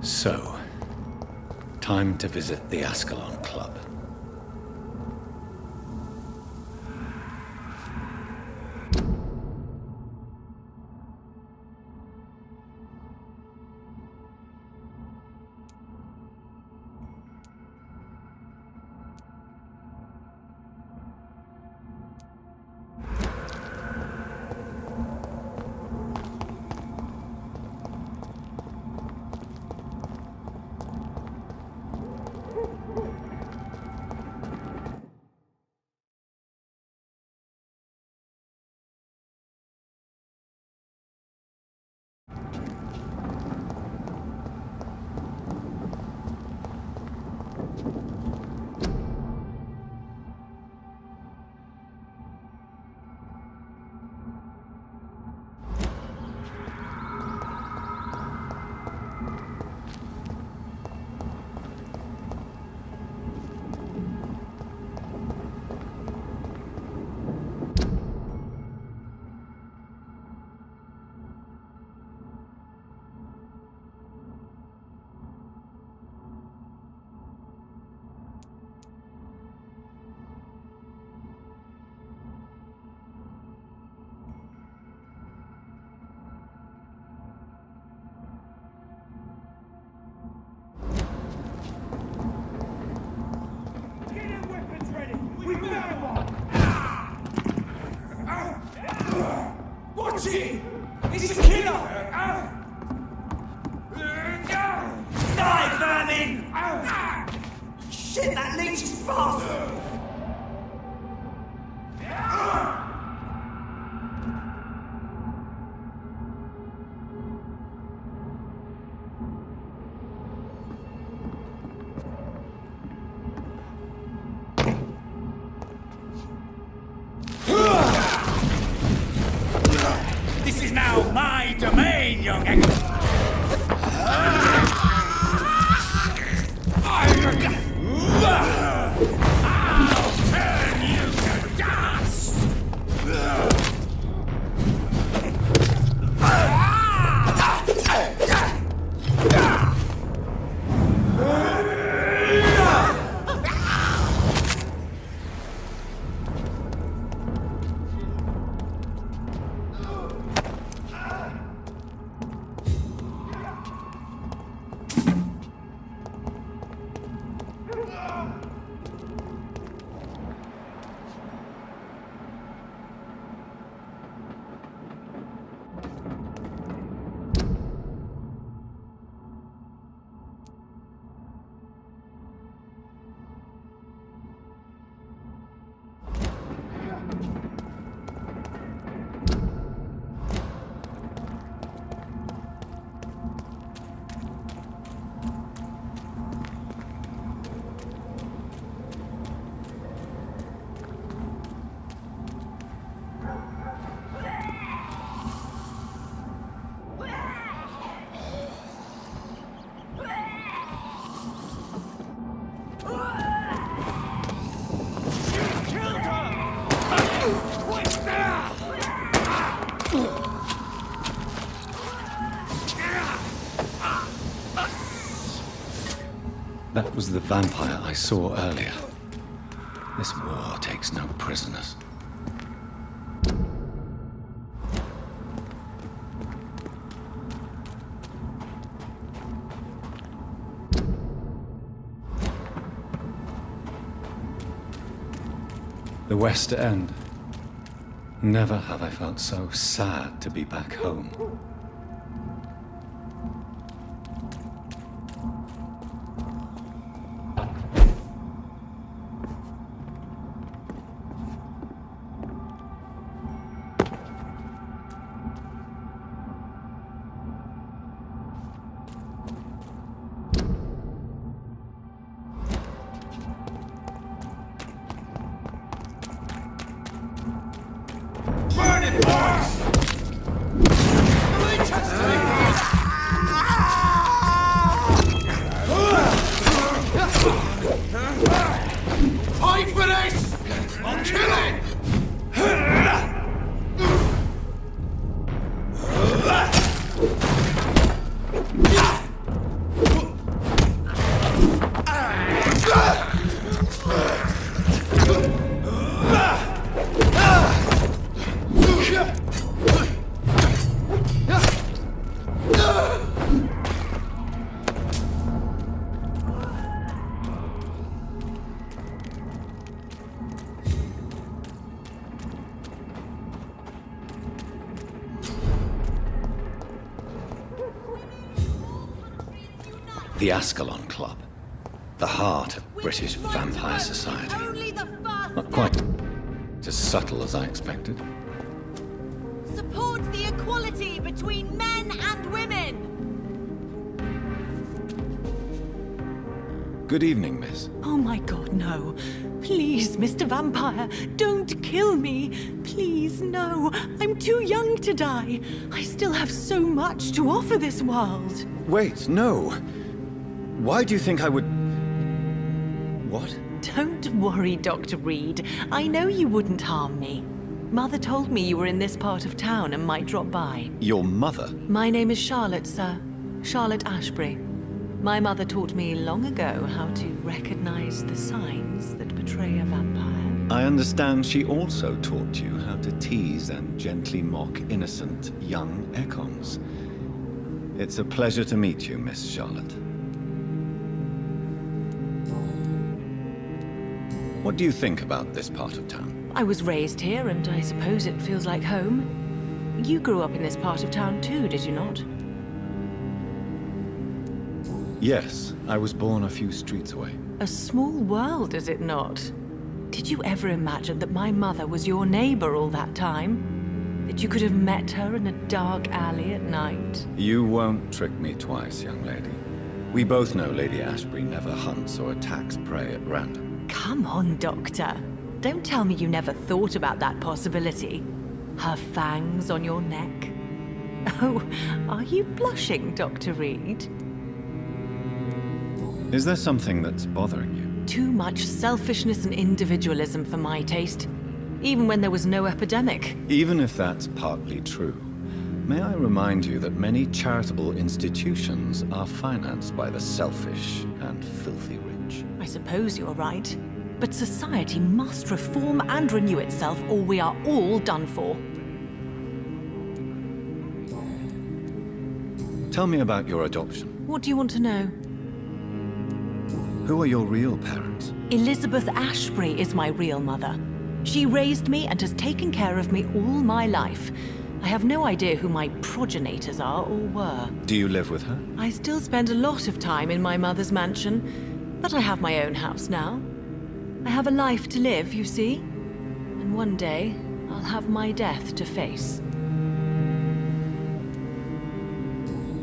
So, time to visit the Ascalon Club. He's a killer! Die, vermin! Shit, that leech is fast! This is now my domain, young Egg. I'll turn you to dust! That was the vampire I saw earlier. This war takes no prisoners. The West End. Never have I felt so sad to be back home. Burn it, boys! Fight for this! I'll kill it! The Ascalon Club. The heart of British vampire society. Only the first Not quite as subtle as I expected. Support the equality between men and women. Good evening, miss. Oh my god, no. Please, Mr. Vampire, don't kill me. Please, no. I'm too young to die. I still have so much to offer this world. Wait, no. Why do you think I would... What? Don't worry, Dr. Reed. I know you wouldn't harm me. Mother told me you were in this part of town and might drop by. Your mother? My name is Charlotte, sir. Charlotte Ashbury. My mother taught me long ago how to recognize the signs that betray a vampire. I understand she also taught you how to tease and gently mock innocent young Ekons. It's a pleasure to meet you, Miss Charlotte. What do you think about this part of town? I was raised here, and I suppose it feels like home. You grew up in this part of town too, did you not? Yes, I was born a few streets away. A small world, is it not? Did you ever imagine that my mother was your neighbor all that time? That you could have met her in a dark alley at night? You won't trick me twice, young lady. We both know Lady Ashbury never hunts or attacks prey at random. Come on, Doctor. Don't tell me you never thought about that possibility. Her fangs on your neck. Oh, are you blushing, Dr. Reed? Is there something that's bothering you? Too much selfishness and individualism for my taste. Even when there was no epidemic. Even if that's partly true, may I remind you that many charitable institutions are financed by the selfish and filthy rich. I suppose you're right. But society must reform and renew itself, or we are all done for. Tell me about your adoption. What do you want to know? Who are your real parents? Elizabeth Ashbury is my real mother. She raised me and has taken care of me all my life. I have no idea who my progenitors are or were. Do you live with her? I still spend a lot of time in my mother's mansion, but I have my own house now. I have a life to live, you see. And one day, I'll have my death to face.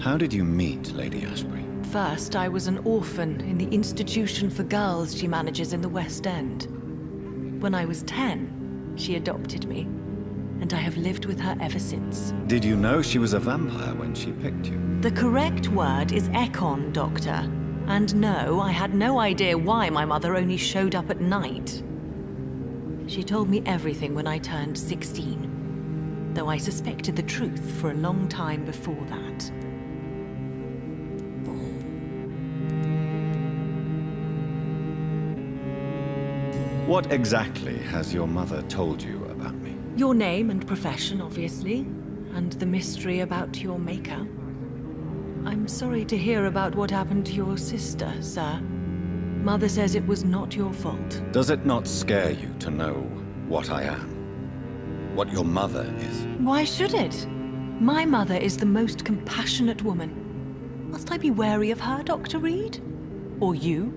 How did you meet Lady Ashbury? First, I was an orphan in the institution for girls she manages in the West End. When I was 10, she adopted me, and I have lived with her ever since. Did you know she was a vampire when she picked you? The correct word is Ekon, Doctor. And no, I had no idea why my mother only showed up at night. She told me everything when I turned 16, though I suspected the truth for a long time before that. What exactly has your mother told you about me? Your name and profession, obviously, and the mystery about your maker. I'm sorry to hear about what happened to your sister, sir. Mother says it was not your fault. Does it not scare you to know what I am? What your mother is? Why should it? My mother is the most compassionate woman. Must I be wary of her, Dr. Reed? Or you?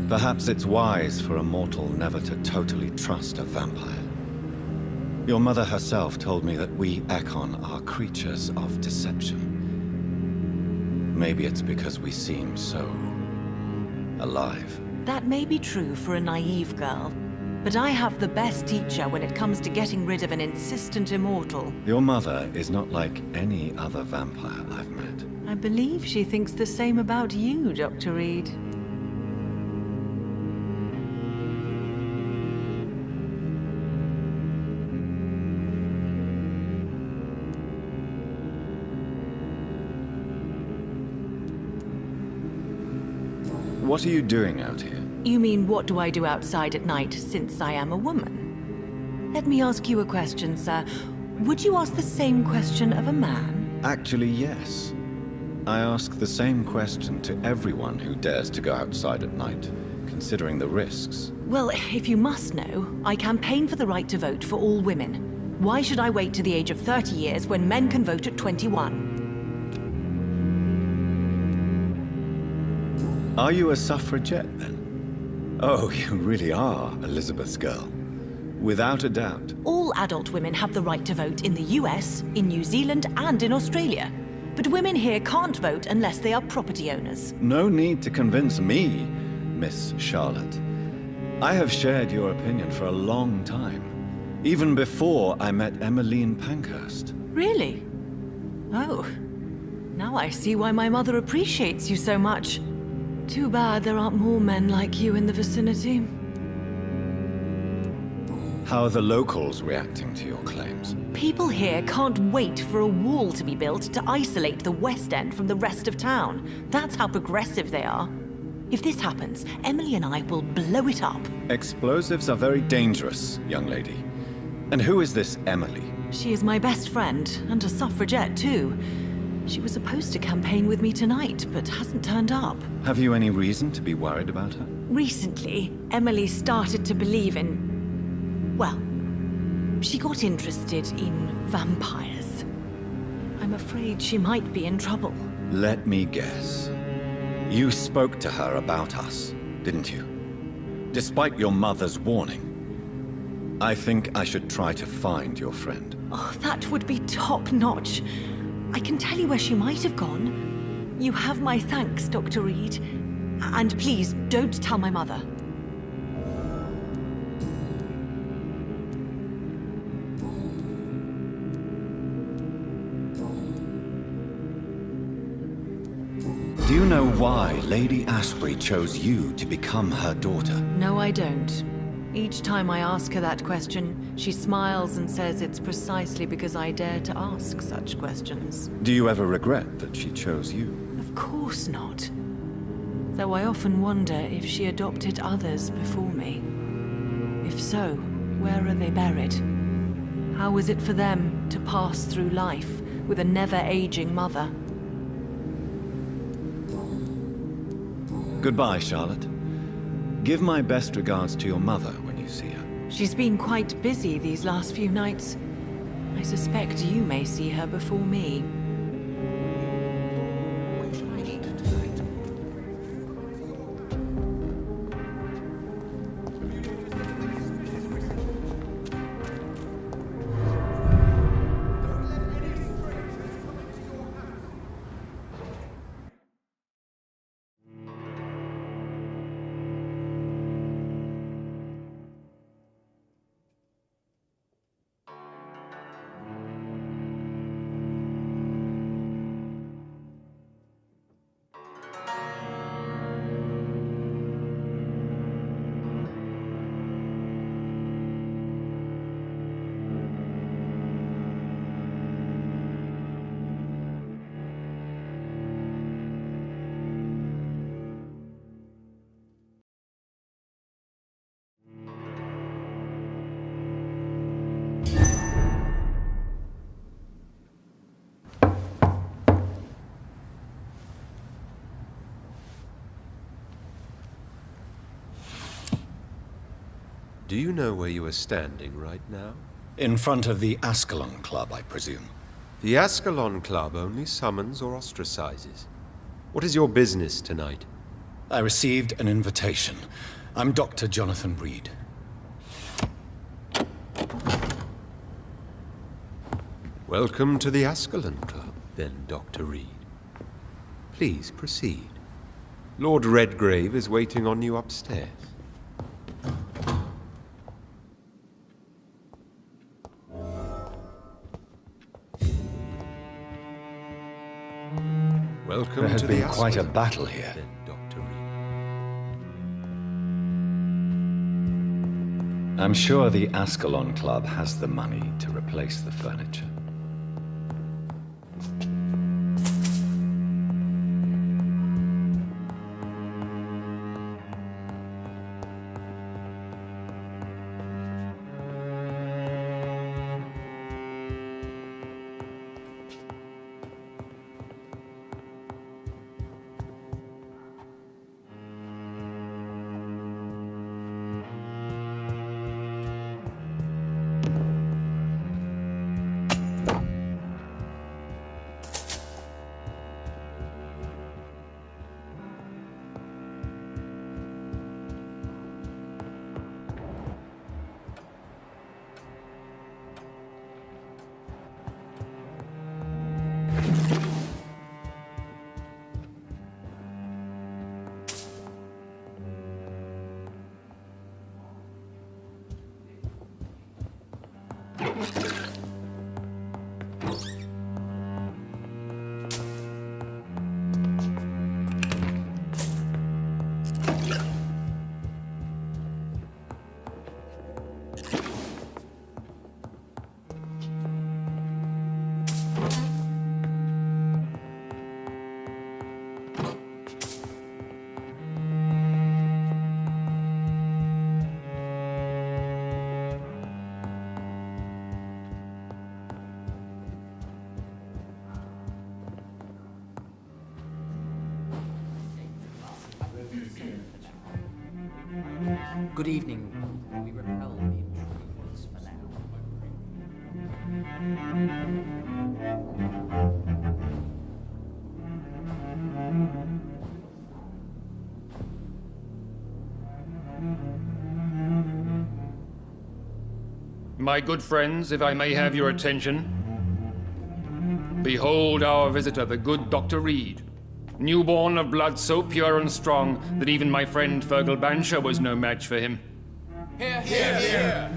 Perhaps it's wise for a mortal never to totally trust a vampire. Your mother herself told me that we Ekon are creatures of deception. Maybe it's because we seem so... alive. That may be true for a naive girl, but I have the best teacher when it comes to getting rid of an insistent immortal. Your mother is not like any other vampire I've met. I believe she thinks the same about you, Dr. Reed. What are you doing out here? You mean, what do I do outside at night since I am a woman? Let me ask you a question, sir. Would you ask the same question of a man? Actually, yes. I ask the same question to everyone who dares to go outside at night. considering the risks. Well, if you must know, I campaign for the right to vote for all women. Why should I wait to the age of 30 years when men can vote at 21? Are you a suffragette, then? Oh, you really are Elizabeth's girl. Without a doubt. All adult women have the right to vote in the US, in New Zealand, and in Australia. But women here can't vote unless they are property owners. No need to convince me, Miss Charlotte. I have shared your opinion for a long time. Even before I met Emmeline Pankhurst. Really? Oh. Now I see why my mother appreciates you so much. Too bad there aren't more men like you in the vicinity. How are the locals reacting to your claims? People here can't wait for a wall to be built to isolate the West End from the rest of town. That's how progressive they are. If this happens, Emily and I will blow it up. Explosives are very dangerous, young lady. And who is this Emily? She is my best friend, and a suffragette too. She was supposed to campaign with me tonight, but hasn't turned up. Have you any reason to be worried about her? Recently, Emily started to believe in... well, she got interested in vampires. I'm afraid she might be in trouble. Let me guess. You spoke to her about us, didn't you? Despite your mother's warning. I think I should try to find your friend. Oh, that would be top-notch. I can tell you where she might have gone. You have my thanks, Dr. Reed. And please, don't tell my mother. Do you know why Lady Ashbury chose you to become her daughter? No, I don't. Each time I ask her that question, she smiles and says it's precisely because I dare to ask such questions. Do you ever regret that she chose you? Of course not. Though I often wonder if she adopted others before me. If so, where are they buried? How was it for them to pass through life with a never-aging mother? Goodbye, Charlotte. Give my best regards to your mother when you see her. She's been quite busy these last few nights. I suspect you may see her before me. Do you know where you are standing right now? In front of the Ascalon Club, I presume. The Ascalon Club only summons or ostracizes. What is your business tonight? I received an invitation. I'm Dr. Jonathan Reed. Welcome to the Ascalon Club, then, Dr. Reed. Please proceed. Lord Redgrave is waiting on you upstairs. Welcome There has to been the quite a Ascalon battle Club, here. then, Dr. Reed. I'm sure the Ascalon Club has the money to replace the furniture. Good evening. We repel the intruders for now. My good friends, if I may have your attention. Behold our visitor, the good Dr. Reed. Newborn of blood so pure and strong that even my friend Fergal Bansher was no match for him. Here, here, here.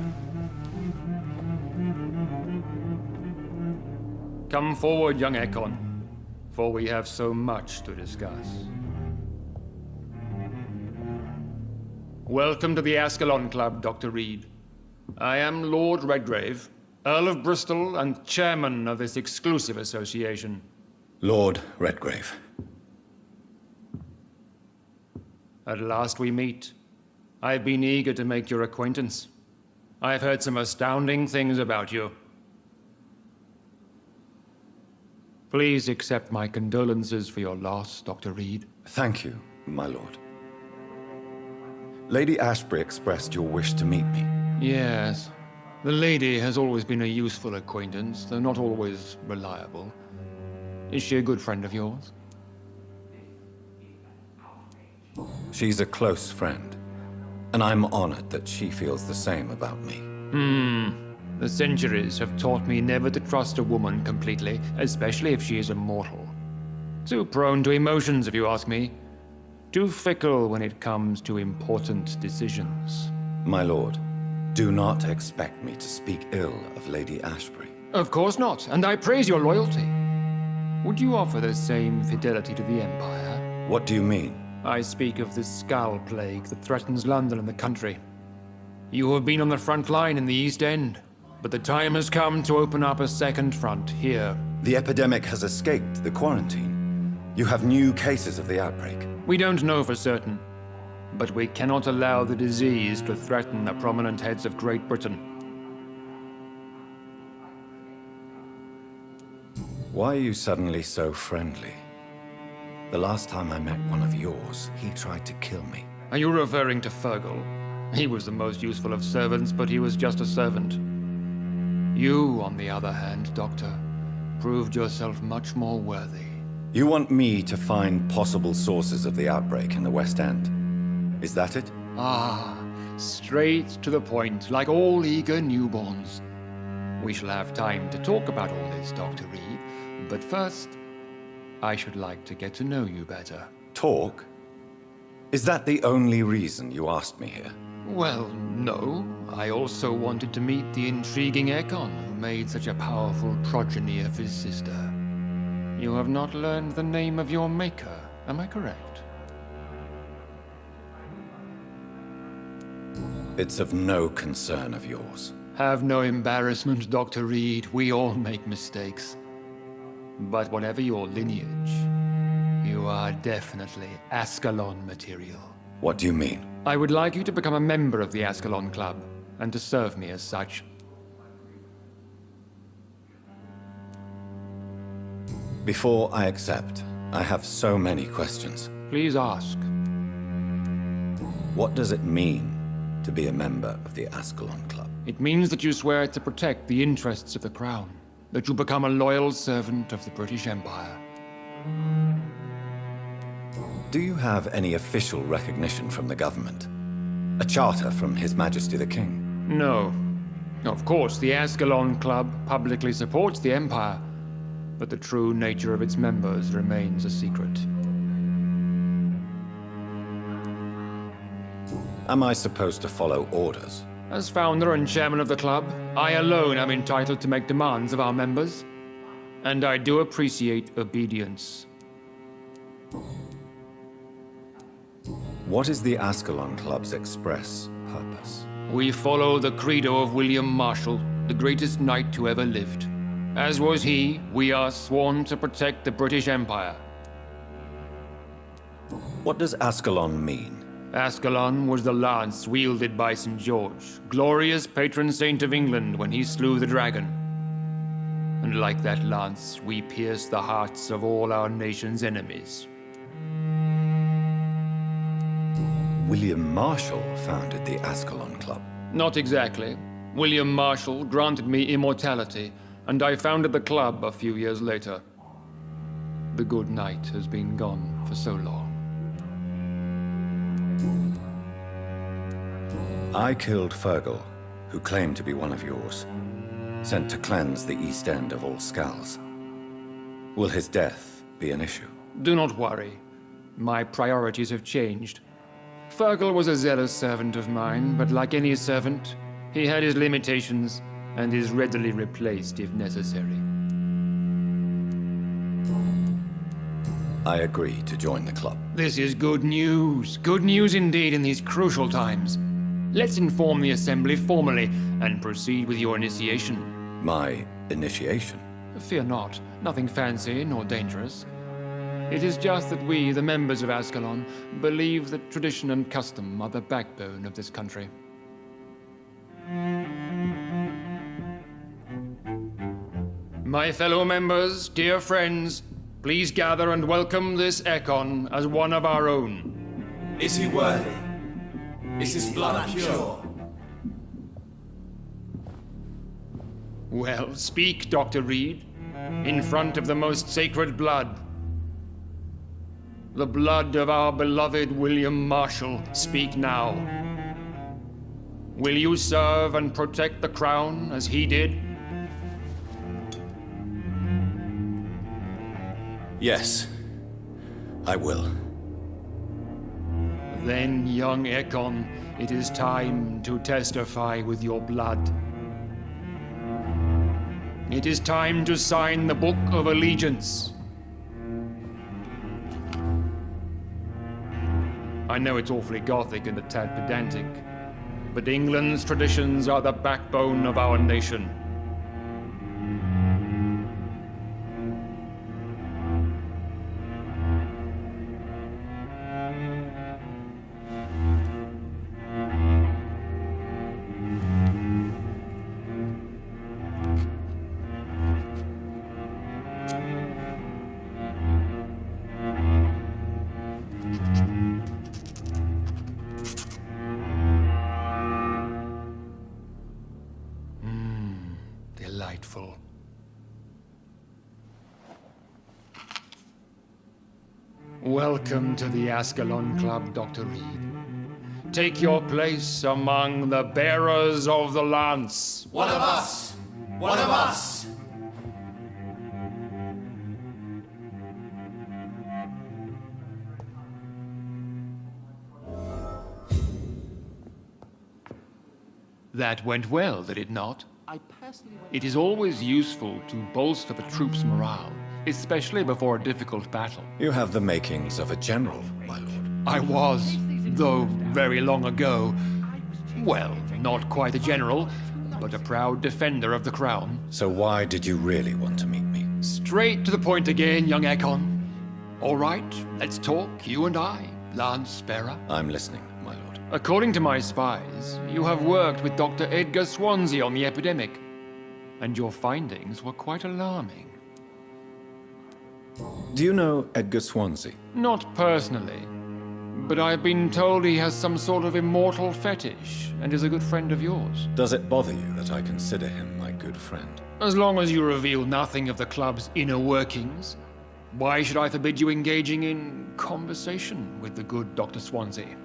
Come forward, young Ekon, for we have so much to discuss. Welcome to the Ascalon Club, Dr. Reed. I am Lord Redgrave, Earl of Bristol and chairman of this exclusive association. Lord Redgrave. At last we meet. I've been eager to make your acquaintance. I've heard some astounding things about you. Please accept my condolences for your loss, Dr. Reed. Thank you, my lord. Lady Ashbury expressed your wish to meet me. Yes. The lady has always been a useful acquaintance, though not always reliable. Is she a good friend of yours? She's a close friend, and I'm honored that she feels the same about me. The centuries have taught me never to trust a woman completely, especially if she is a mortal. Too prone to emotions, if you ask me. Too fickle when it comes to important decisions. My lord, do not expect me to speak ill of Lady Ashbury. Of course not, and I praise your loyalty. Would you offer the same fidelity to the Empire? What do you mean? I speak of the Skull Plague that threatens London and the country. You have been on the front line in the East End, but the time has come to open up a second front here. The epidemic has escaped the quarantine. You have new cases of the outbreak. We don't know for certain, but we cannot allow the disease to threaten the prominent heads of Great Britain. Why are you suddenly so friendly? The last time I met one of yours, he tried to kill me. Are you referring to Fergal? He was the most useful of servants, but he was just a servant. You, on the other hand, Doctor, proved yourself much more worthy. You want me to find possible sources of the outbreak in the West End? Is that it? Ah, straight to the point, like all eager newborns. We shall have time to talk about all this, Dr. Reed, but first, I should like to get to know you better. Talk? Is that the only reason you asked me here? Well, no. I also wanted to meet the intriguing Ekon who made such a powerful progeny of his sister. You have not learned the name of your maker, am I correct? It's of no concern of yours. Have no embarrassment, Dr. Reed. We all make mistakes. But whatever your lineage, you are definitely Ascalon material. What do you mean? I would like you to become a member of the Ascalon Club, and to serve me as such. Before I accept, I have so many questions. Please ask. What does it mean to be a member of the Ascalon Club? It means that you swear to protect the interests of the Crown, that you become a loyal servant of the British Empire. Do you have any official recognition from the government? A charter from His Majesty the King? No. Of course, the Ascalon Club publicly supports the Empire, but the true nature of its members remains a secret. Am I supposed to follow orders? As founder and chairman of the club, I alone am entitled to make demands of our members, and I do appreciate obedience. What is the Ascalon Club's express purpose? We follow the credo of William Marshall, the greatest knight who ever lived. As was he, we are sworn to protect the British Empire. What does Ascalon mean? Ascalon was the lance wielded by St. George, glorious patron saint of England when he slew the dragon. And like that lance, we pierce the hearts of all our nation's enemies. William Marshall founded the Ascalon Club. Not exactly. William Marshall granted me immortality, and I founded the club a few years later. The good knight has been gone for so long. I killed Fergal, who claimed to be one of yours, sent to cleanse the East End of all skulls. Will his death be an issue? Do not worry. My priorities have changed. Fergal was a zealous servant of mine, but like any servant, he had his limitations and is readily replaced if necessary. I agree to join the club. This is good news. Good news indeed in these crucial times. Let's inform the Assembly formally and proceed with your initiation. My initiation? Fear not. Nothing fancy nor dangerous. It is just that we, the members of Ascalon, believe that tradition and custom are the backbone of this country. My fellow members, dear friends, please gather and welcome this Ekon as one of our own. Is he worthy? Is his blood pure? Well, speak, Dr. Reed, in front of the most sacred blood. The blood of our beloved William Marshall, speak now. Will you serve and protect the crown as he did? Yes, I will. Then, young Ekon, it is time to testify with your blood. It is time to sign the Book of Allegiance. I know it's awfully gothic and a tad pedantic, but England's traditions are the backbone of our nation. Delightful. Welcome to the Ascalon Club, Dr. Reed. Take your place among the bearers of the lance. One of us! One of us! That went well, did it not? It is always useful to bolster the troops' morale, especially before a difficult battle. You have the makings of a general, my lord. I was, though very long ago, well, not quite a general, but a proud defender of the crown. So why did you really want to meet me? Straight to the point again, young Ekon. All right, let's talk, you and I, Lance Bearer. I'm listening, my lord. According to my spies, you have worked with Dr. Edgar Swansea on the epidemic, and your findings were quite alarming. Do you know Edgar Swansea? Not personally, but I've been told he has some sort of immortal fetish and is a good friend of yours. Does it bother you that I consider him my good friend? As long as you reveal nothing of the club's inner workings, why should I forbid you engaging in conversation with the good Dr. Swansea?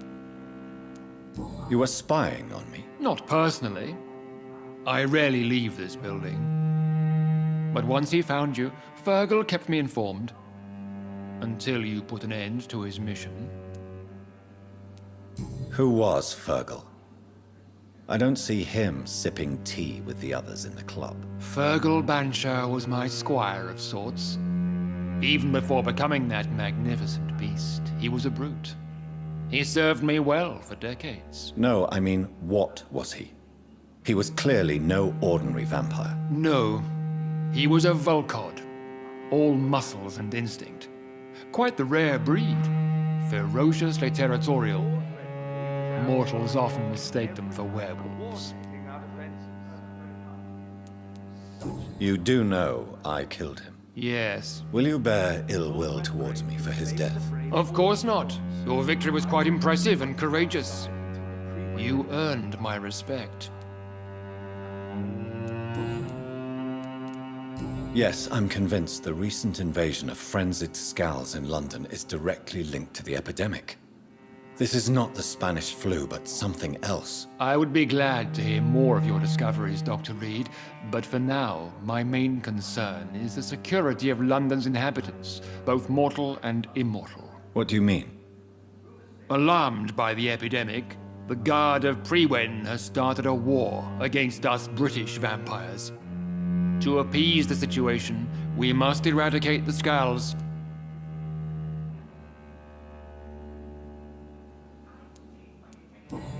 You were spying on me? Not personally. I rarely leave this building. But once he found you, Fergal kept me informed. Until you put an end to his mission. Who was Fergal? I don't see him sipping tea with the others in the club. Fergal Banshire was my squire of sorts. Even before becoming that magnificent beast, he was a brute. He served me well for decades. No, I mean, what was he? He was clearly no ordinary vampire. No, he was a Volcod. All muscles and instinct. Quite the rare breed. Ferociously territorial. Mortals often mistake them for werewolves. You do know I killed him. Yes. Will you bear ill will towards me for his death? Of course not. Your victory was quite impressive and courageous. You earned my respect. Yes, I'm convinced the recent invasion of frenzied Skulls in London is directly linked to the epidemic. This is not the Spanish flu, but something else. I would be glad to hear more of your discoveries, Dr. Reed, but for now, my main concern is the security of London's inhabitants, both mortal and immortal. What do you mean? Alarmed by the epidemic, the Guard of Prewen has started a war against us British vampires. To appease the situation, we must eradicate the Skulls.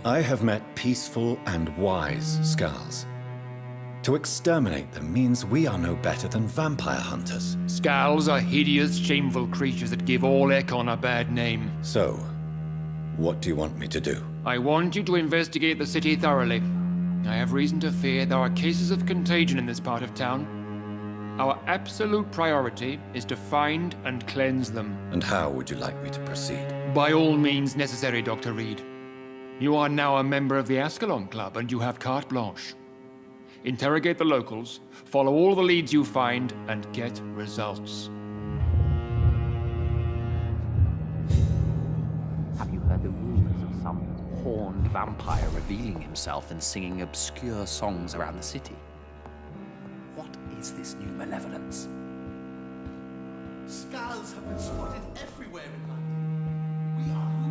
I have met peaceful and wise Skulls. To exterminate them means we are no better than vampire hunters. Skulls are hideous, shameful creatures that give all Ekon a bad name. So, what do you want me to do? I want you to investigate the city thoroughly. I have reason to fear there are cases of contagion in this part of town. Our absolute priority is to find and cleanse them. And how would you like me to proceed? By all means necessary, Dr. Reed. You are now a member of the Ascalon Club, and you have carte blanche. Interrogate the locals, follow all the leads you find, and get results. Have you heard the rumors of some horned vampire revealing himself and singing obscure songs around the city? What is this new malevolence? Skulls have been spotted everywhere in London. We are